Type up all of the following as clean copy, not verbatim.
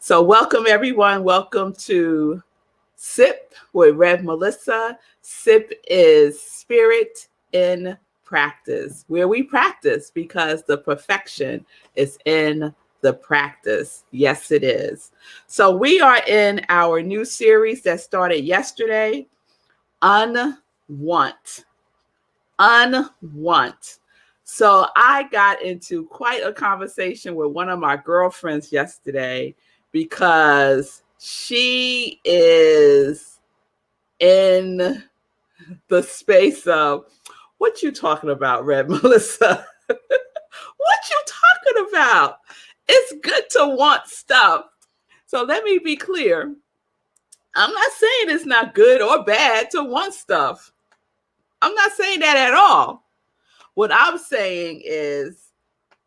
So welcome everyone. Welcome to SIP with Rev Melissa. SIP is Spirit in Practice, where we practice because the perfection is in the practice. Yes, it is. So we are in our new series that started yesterday, Unwant. Unwant. So I got into quite a conversation with one of my girlfriends yesterday because she is in the space of what you talking about, Red Melissa? What you talking about? It's good to want stuff. So let me be clear. I'm not saying it's not good or bad to want stuff. I'm not saying that at all. What I'm saying is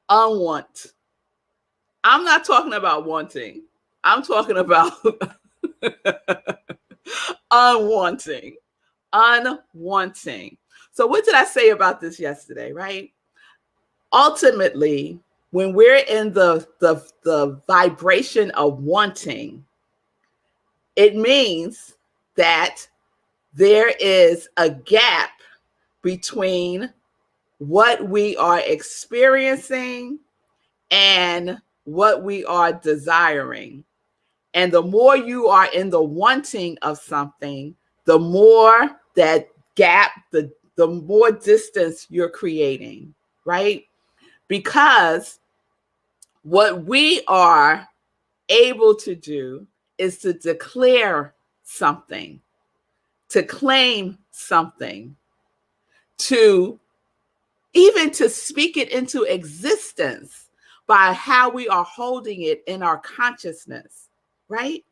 unwant. I'm not talking about wanting. I'm talking about unwanting. Unwanting. So what did I say about this yesterday, right? Ultimately, when we're in the vibration of wanting, it means that there is a gap between what we are experiencing and what we are desiring. And the more you are in the wanting of something, the more that gap, the more distance you're creating, right? Because what we are able to do is to declare something, to claim something, to even to speak it into existence by how we are holding it in our consciousness, right?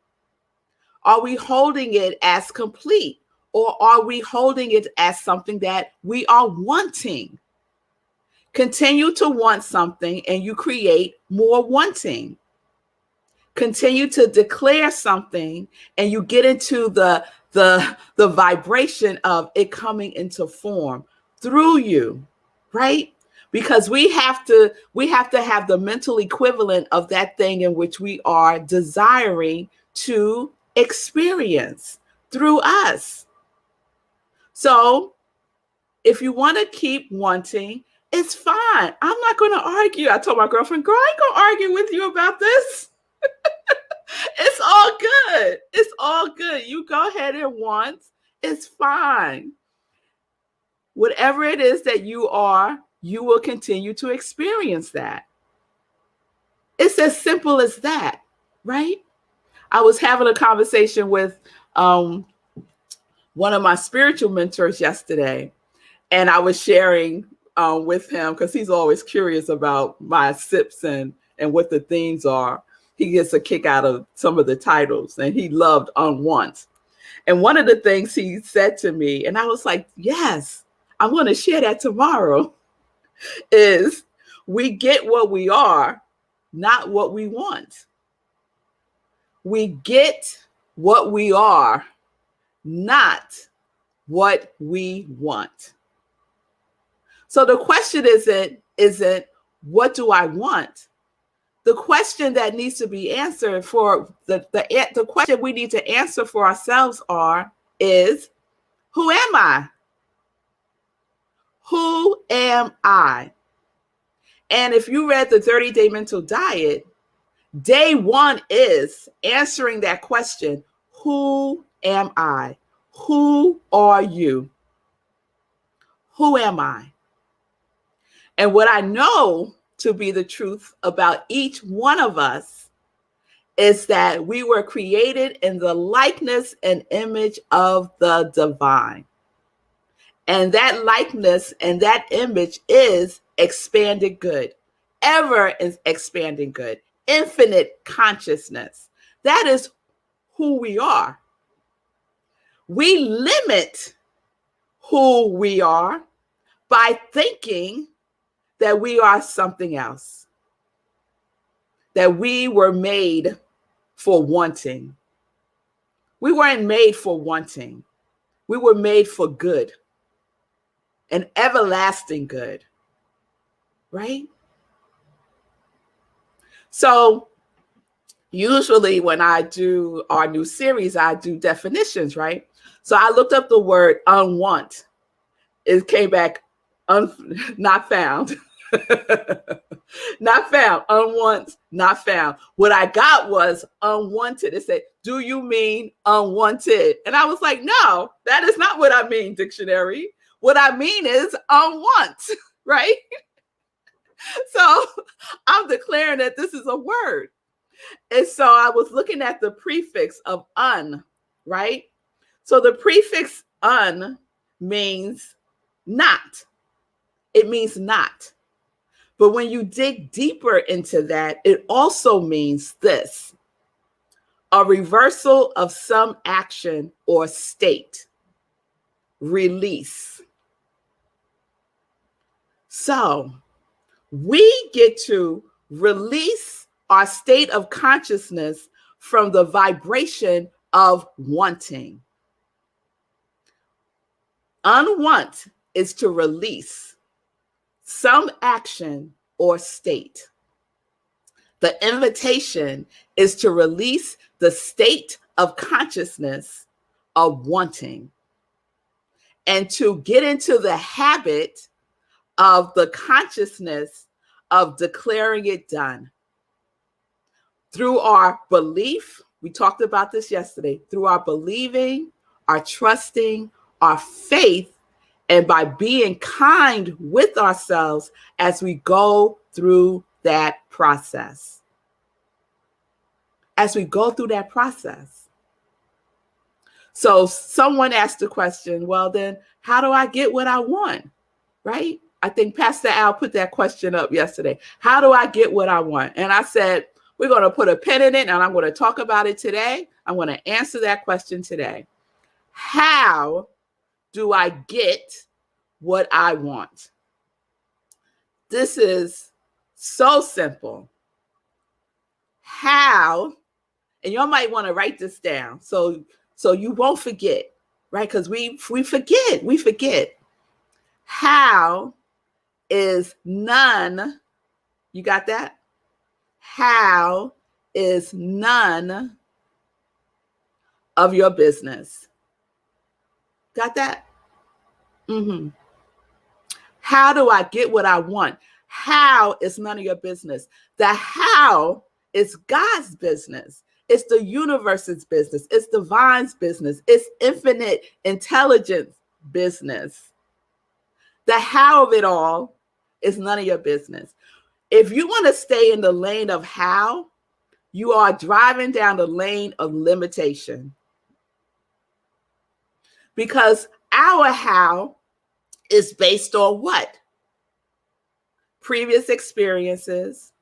Are we holding it as complete, or are we holding it as something that we are wanting? Continue to want something and you create more wanting. Continue to declare something and you get into the vibration of it coming into form through you, right? Because we have to have the mental equivalent of that thing in which we are desiring to experience through us. So if you want to keep wanting, it's fine. I'm not going to argue. I told my girlfriend, girl, I ain't going to argue with you about this. It's all good. It's all good. You go ahead and want. It's fine. Whatever it is that you are, you will continue to experience that. It's as simple as that, right? I was having a conversation with one of my spiritual mentors yesterday, and I was sharing with him because he's always curious about my sips and what the themes are. He gets a kick out of some of the titles, and he loved Unwant. And one of the things he said to me, and I was like, yes, I'm going to share that tomorrow, is we get what we are, not what we want. We get what we are, not what we want. So the question isn't what do I want? The question that needs to be answered for the question we need to answer for ourselves is who am I? Who am I? And if you read the 30-day mental diet, day one is answering that question. Who am I? Who are you? Who am I? And what I know to be the truth about each one of us is that we were created in the likeness and image of the divine. And that likeness and that image is expanded good, ever is expanding good, infinite consciousness. That is who we are. We limit who we are by thinking that we are something else, that we were made for wanting. We weren't made for wanting. We were made for good, an everlasting good, right? So usually when I do our new series, I do definitions, right? So I looked up the word unwant. It came back not found. Not found. Unwanted, not found. What I got was unwanted. It said, do you mean unwanted? And I was like, no, that is not what I mean, dictionary. What I mean is unwant, right? So I'm declaring that this is a word. And so I was looking at the prefix of un, right? So the prefix un means not. It means not. But when you dig deeper into that, it also means this: a reversal of some action or state, release. So we get to release our state of consciousness from the vibration of wanting. Unwant is to release some action or state. The invitation is to release the state of consciousness of wanting and to get into the habit of the consciousness of declaring it done. Through our belief, we talked about this yesterday, through our believing, our trusting, our faith, and by being kind with ourselves as we go through that process. As we go through that process. So someone asked the question, well, then how do I get what I want? Right? I think Pastor Al put that question up yesterday. How do I get what I want? And I said, we're going to put a pin in it and I'm going to talk about it today. I'm going to answer that question today. How do I get what I want? This is so simple. How, and you might want to write this down so you won't forget, right? Because we forget. How is none, you got that? How is none of your business? Got that? Mm-hmm. How do I get what I want? How is none of your business? The how is God's business. It's the universe's business. It's divine's business. It's infinite intelligence business. The how of it all is none of your business. If you want to stay in the lane of how, you are driving down the lane of limitation. Because our how is based on what? Previous experiences,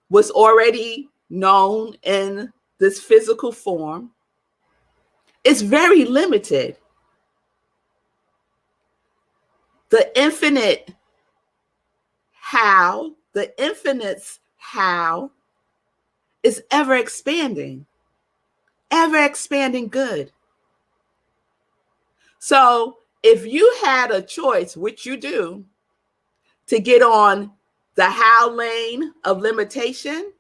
what's already known in this physical form. It's very limited. The infinite how, the infinite's how, is ever expanding good. So if you had a choice, which you do, to get on the how lane of limitation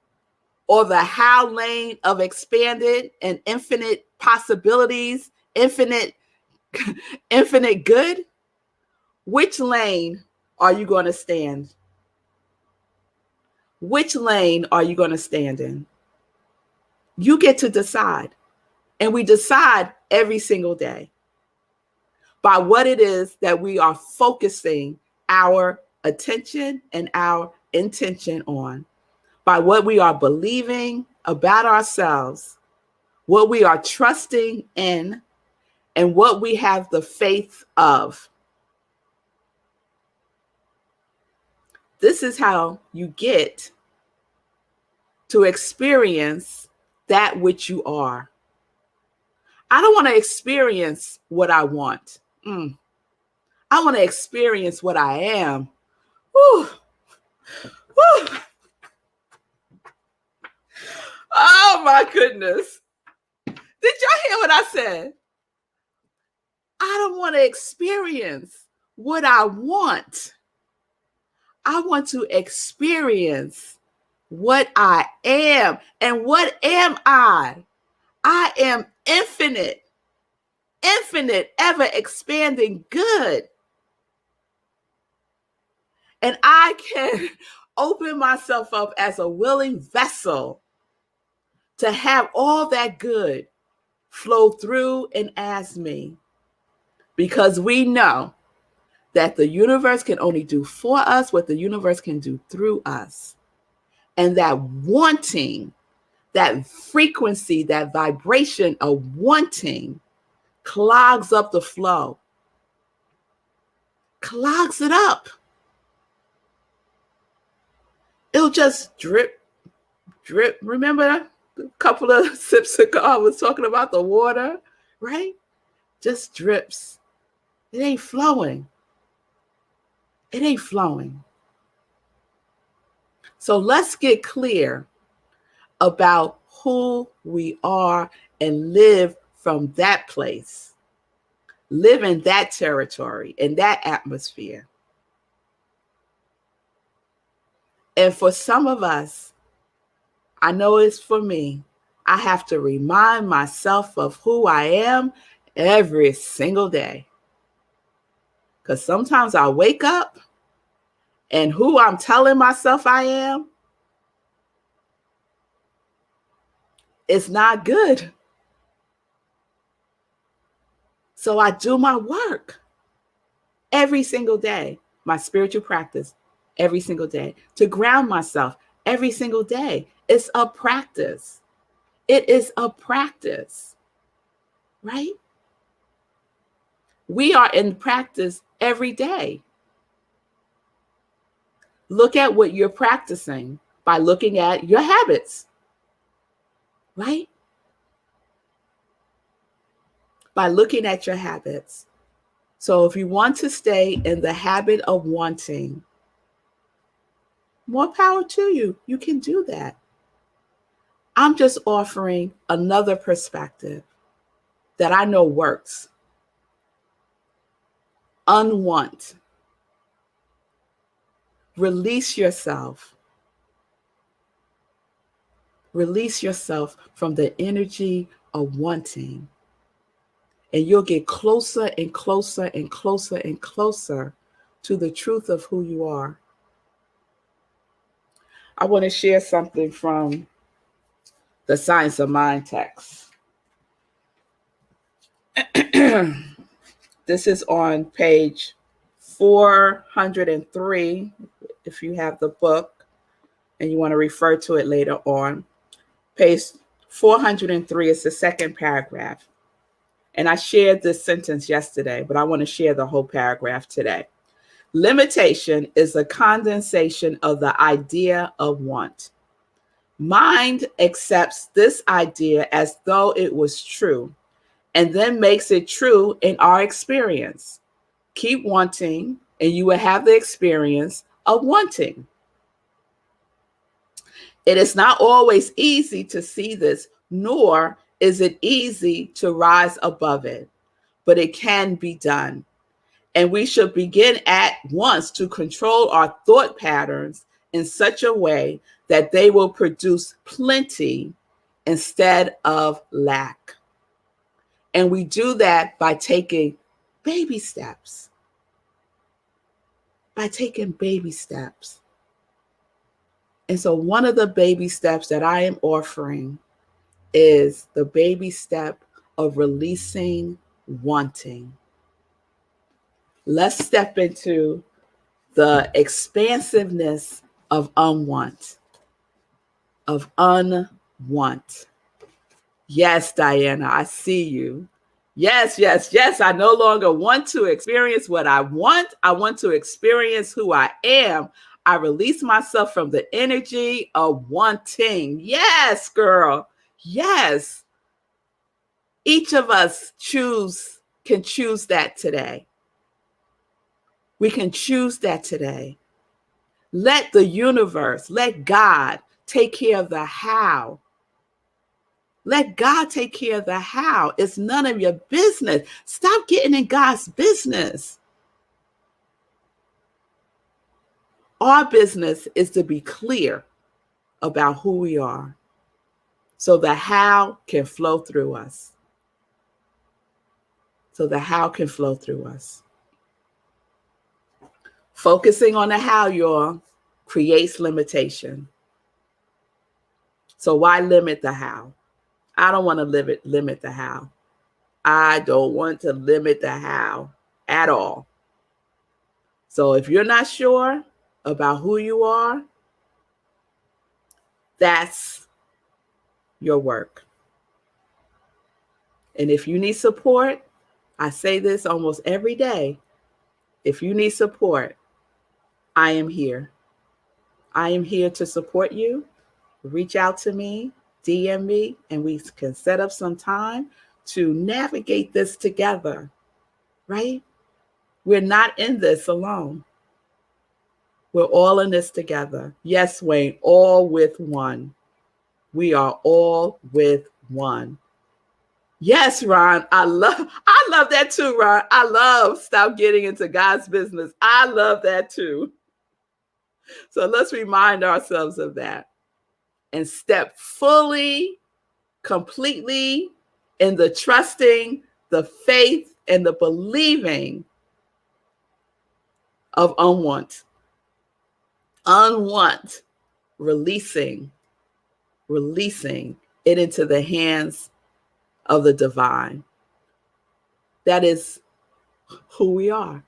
or the how lane of expanded and infinite possibilities, infinite good, which lane are you going to stand? Which lane are you going to stand in? You get to decide. And we decide every single day by what it is that we are focusing our attention and our intention on, by what we are believing about ourselves, what we are trusting in, and what we have the faith of. This is how you get to experience that which you are. I don't want to experience what I want. I want to experience what I am. Whew. Whew. Oh my goodness. Did y'all hear what I said? I don't want to experience what I want. I want to experience what I am. And what am I? I am infinite, ever expanding good. And I can open myself up as a willing vessel to have all that good flow through and as me. Because we know that the universe can only do for us what the universe can do through us. And that wanting, that frequency, that vibration of wanting clogs up the flow, clogs it up. It'll just drip, drip. Remember a couple of sips ago, I was talking about the water, right? Just drips. It ain't flowing. It ain't flowing. So let's get clear about who we are and live from that place. Live in that territory, in that atmosphere. And for some of us, I know it's for me, I have to remind myself of who I am every single day. Because sometimes I wake up and who I'm telling myself I am, it's not good. So I do my work every single day, my spiritual practice every single day, to ground myself every single day. It's a practice. It is a practice, right? We are in practice every day. Look at what you're practicing by looking at your habits, right? By looking at your habits. So if you want to stay in the habit of wanting, more power to you. You can do that. I'm just offering another perspective that I know works. Unwant. Release yourself. Release yourself from the energy of wanting. And you'll get closer and closer and closer and closer to the truth of who you are. I want to share something from the Science of Mind text. This is on page 403, if you have the book and you want to refer to it later on. Page 403 is the second paragraph. And I shared this sentence yesterday, but I want to share the whole paragraph today. Limitation is a condensation of the idea of want. Mind accepts this idea as though it was true, and then makes it true in our experience. Keep wanting, and you will have the experience of wanting. It is not always easy to see this, nor is it easy to rise above it, but it can be done. And we should begin at once to control our thought patterns in such a way that they will produce plenty instead of lack. And we do that by taking baby steps. By taking baby steps. And so one of the baby steps that I am offering is the baby step of releasing wanting. Let's step into the expansiveness of unwant. Of unwant. Yes, Diana, I see you. Yes, yes, yes. I no longer want to experience what I want. I want to experience who I am. I release myself from the energy of wanting. Yes, girl. Yes. Each of us can choose that today. We can choose that today. Let the universe, let God take care of the how. Let God take care of the how. It's none of your business. Stop getting in God's business. Our business is to be clear. about who we are so the how can flow through us. So the how can flow through us. Focusing on the how, y'all, creates limitation. So why limit the how? I don't want to limit the how. I don't want to limit the how at all. So if you're not sure about who you are, that's your work. And if you need support, I say this almost every day. If you need support, I am here. I am here to support you. Reach out to me, DM me, and we can set up some time to navigate this together, right? We're not in this alone. We're all in this together. Yes, Wayne, all with one. We are all with one. Yes, Ron, I love that too, Ron. I love stop getting into God's business. I love that too. So let's remind ourselves of that and step fully, completely in the trusting, the faith, and the believing of unwant. Unwant, releasing it into the hands of the divine. That is who we are,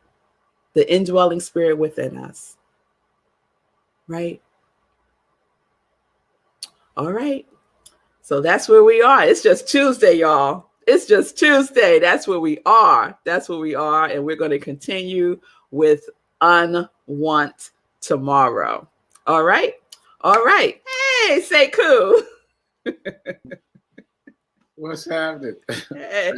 the indwelling spirit within us. Right? All right. So that's where we are. It's just Tuesday, y'all. It's just Tuesday. That's where we are. That's where we are. And we're going to continue with Unwant tomorrow. All right. All right. Hey, Sekou. What's happening? Hey.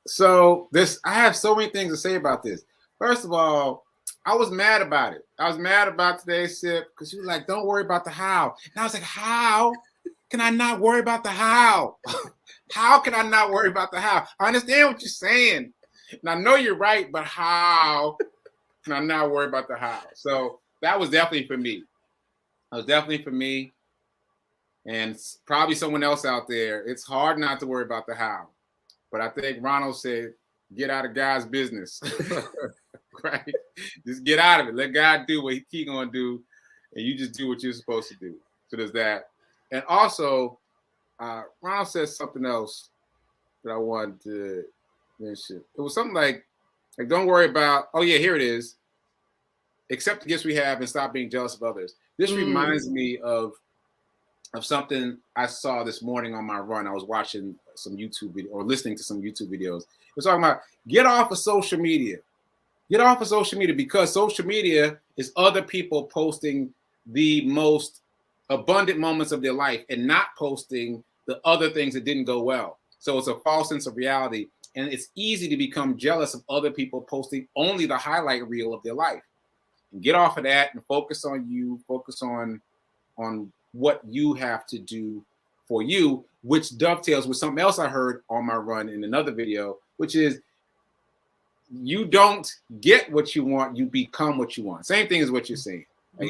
So I have so many things to say about this. First of all, I was mad about it. I was mad about today's sip because she was like, don't worry about the how. And I was like, how can I not worry about the how? How can I not worry about the how? I understand what you're saying. And I know you're right, but how can I not worry about the how? So that was definitely for me. That was definitely for me. And probably someone else out there. It's hard not to worry about the how. But I think Ronald said, get out of God's business. Right? Just get out of it. Let God do what He's going to do. And you just do what you're supposed to do. So there's that. And also, Ronald said something else that I wanted to mention. It was something like don't worry about, oh yeah, here it is. Accept the gifts we have and stop being jealous of others. This reminds me of something I saw this morning on my run. I was watching some YouTube video or listening to some YouTube videos. It was talking about get off of social media. Get off of social media because social media is other people posting the most abundant moments of their life and not posting the other things that didn't go well. So it's a false sense of reality. And it's easy to become jealous of other people posting only the highlight reel of their life. And get off of that and focus on you, focus on what you have to do for you, which dovetails with something else I heard on my run in another video, which is you don't get what you want, you become what you want. Same thing as what you're saying. Like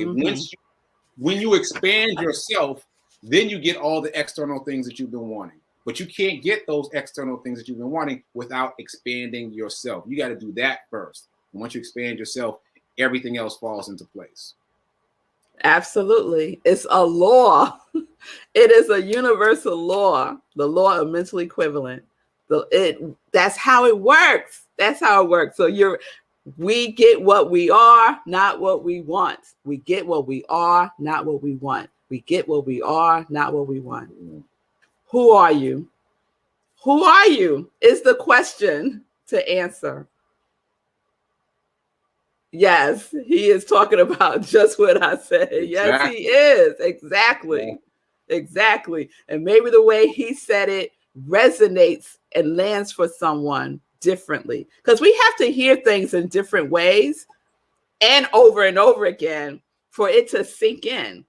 when you expand yourself, then you get all the external things that you've been wanting. But you can't get those external things that you've been wanting without expanding yourself. You got to do that first. And once you expand yourself, everything else falls into place. Absolutely. It's a law. It is a universal law, the law of mental equivalent. That's how it works. That's how it works. So we get what we are, not what we want. We get what we are, not what we want. We get what we are, not what we want. Who are you? Who are you is the question to answer. Yes, he is talking about just what I said. Exactly. Yes, he is. Exactly. Yeah. Exactly. And maybe the way he said it resonates and lands for someone differently. Because we have to hear things in different ways and over again for it to sink in.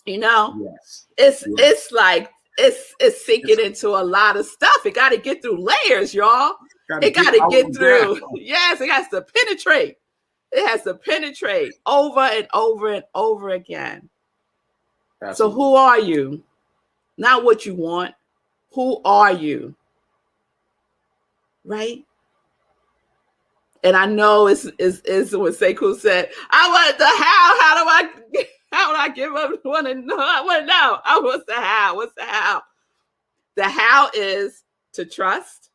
You know? Yes. It's like it's sinking into a lot of stuff. It got to get through layers, y'all. It got to get through. Yes, it has to penetrate. It has to penetrate over and over and over again. So who are you? Not what you want. Who are you? Right? And I know it's when Sekou said, I want the how do I give up? I want to know. I want to know. What's the how? What's the how? The how is to trust,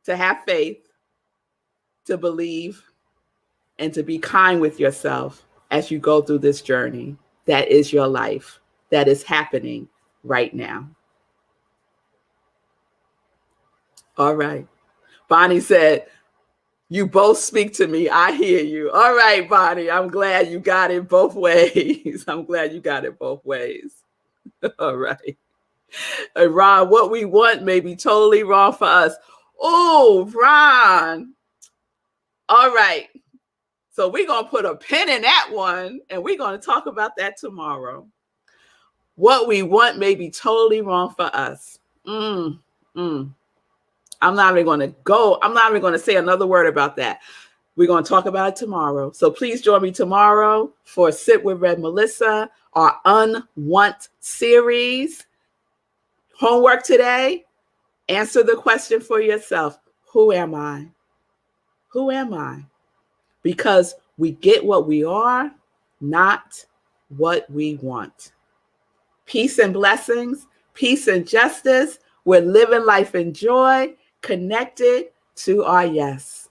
to have faith, to believe, and to be kind with yourself as you go through this journey. That is your life. That is happening right now. All right. Bonnie said, you both speak to me. I hear you. All right, Bonnie. I'm glad you got it both ways. I'm glad you got it both ways. All right. And Ron, what we want may be totally wrong for us. Oh, Ron. All right. So we're going to put a pin in that one, and we're going to talk about that tomorrow. What we want may be totally wrong for us. I'm not even going to say another word about that. We're going to talk about it tomorrow. So please join me tomorrow for Sit with Red Melissa, our Unwant series. Homework today, answer the question for yourself. Who am I? Who am I? Because we get what we are, not what we want. Peace and blessings, peace and justice. We're living life in joy, connected to our yes.